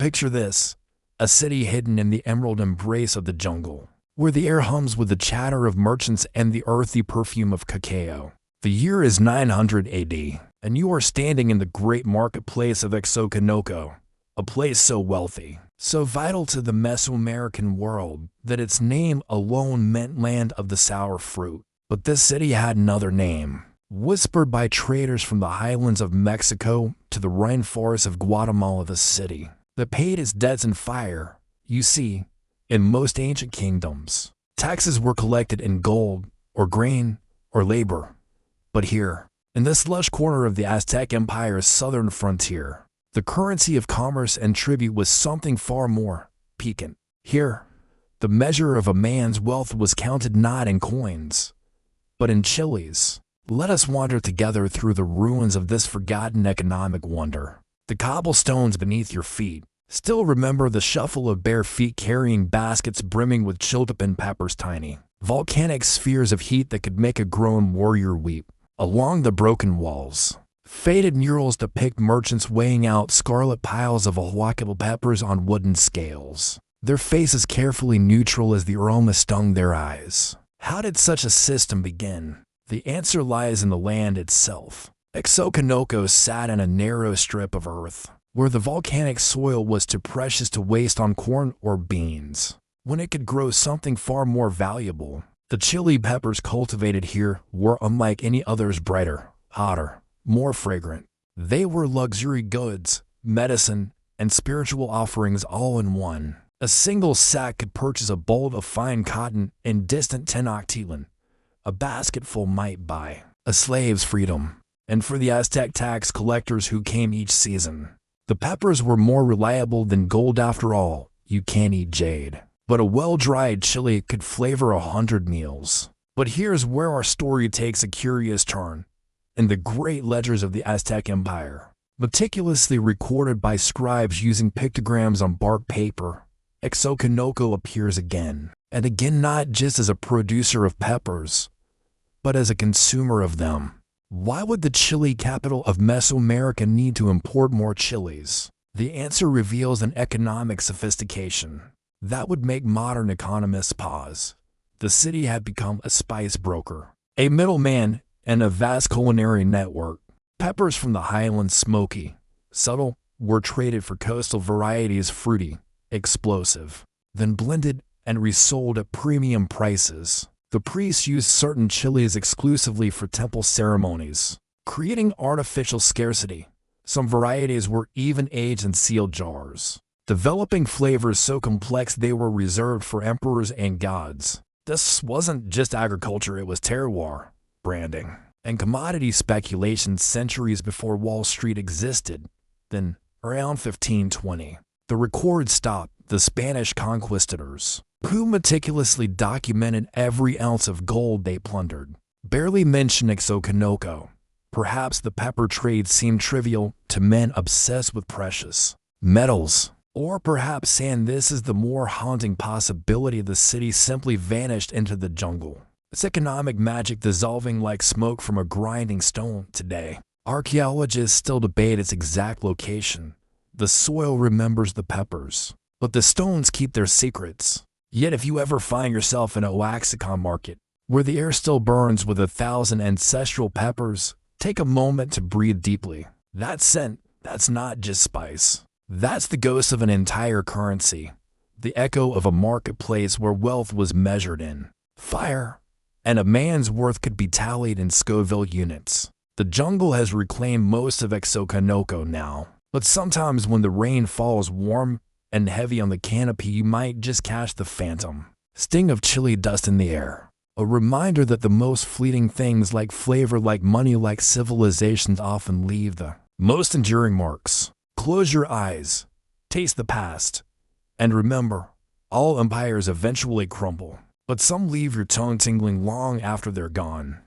Picture this, a city hidden in the emerald embrace of the jungle, where the air hums with the chatter of merchants and the earthy perfume of cacao. The year is 900 AD, and you are standing in the great marketplace of Xoconilco, a place so wealthy, so vital to the Mesoamerican world, that its name alone meant land of the sour fruit. But this city had another name, whispered by traders from the highlands of Mexico to the rainforests of Guatemala. The city that paid its debts in fire. You see, in most ancient kingdoms, taxes were collected in gold, or grain, or labor. But here, in this lush corner of the Aztec Empire's southern frontier, the currency of commerce and tribute was something far more piquant. Here, the measure of a man's wealth was counted not in coins, but in chiles. Let us wander together through the ruins of this forgotten economic wonder. The cobblestones beneath your feet still remember the shuffle of bare feet carrying baskets brimming with chiltepin peppers, tiny volcanic spheres of heat that could make a grown warrior weep. Along the broken walls, faded murals depict merchants weighing out scarlet piles of Oaxaca peppers on wooden scales, their faces carefully neutral as the aroma stung their eyes. How did such a system begin? The answer lies in the land itself. Xoconilco sat in a narrow strip of earth, where the volcanic soil was too precious to waste on corn or beans, when it could grow something far more valuable. The chili peppers cultivated here were unlike any others, brighter, hotter, more fragrant. They were luxury goods, medicine, and spiritual offerings all in one. A single sack could purchase a bolt of fine cotton in distant Tenochtitlan. A basketful might buy a slave's freedom. And for the Aztec tax collectors who came each season, the peppers were more reliable than gold. After all, you can't eat jade, but a well-dried chili could flavor 100 meals. But here's where our story takes a curious turn. In the great ledgers of the Aztec Empire, meticulously recorded by scribes using pictograms on bark paper, Xoconilco appears again, and again not just as a producer of peppers, but as a consumer of them. Why would the chili capital of Mesoamerica need to import more chilies? The answer reveals an economic sophistication that would make modern economists pause. The city had become a spice broker, a middleman, and a vast culinary network. Peppers from the highlands, smoky, subtle, were traded for coastal varieties, fruity, explosive, then blended and resold at premium prices. The priests used certain chilies exclusively for temple ceremonies, creating artificial scarcity. Some varieties were even aged in sealed jars, developing flavors so complex they were reserved for emperors and gods. This wasn't just agriculture, it was terroir, branding, and commodity speculation centuries before Wall Street existed. Then, around 1520, the record stopped. The Spanish conquistadors, who meticulously documented every ounce of gold they plundered, barely mentioned Xoconilco. Perhaps the pepper trade seemed trivial to men obsessed with precious metals. Or perhaps, and this is the more haunting possibility, the city simply vanished into the jungle, its economic magic dissolving like smoke from a grinding stone. Today, archaeologists still debate its exact location. The soil remembers the peppers, but the stones keep their secrets. Yet if you ever find yourself in a Oaxaca market, where the air still burns with 1,000 ancestral peppers, take a moment to breathe deeply. That scent, that's not just spice. That's the ghost of an entire currency, the echo of a marketplace where wealth was measured in fire, and a man's worth could be tallied in Scoville units. The jungle has reclaimed most of Xoconilco now, but sometimes when the rain falls warm and heavy on the canopy, you might just catch the phantom sting of chili dust in the air. A reminder that the most fleeting things, like flavor, like money, like civilizations, often leave the most enduring marks. Close your eyes, taste the past, and remember, all empires eventually crumble, but some leave your tongue tingling long after they're gone.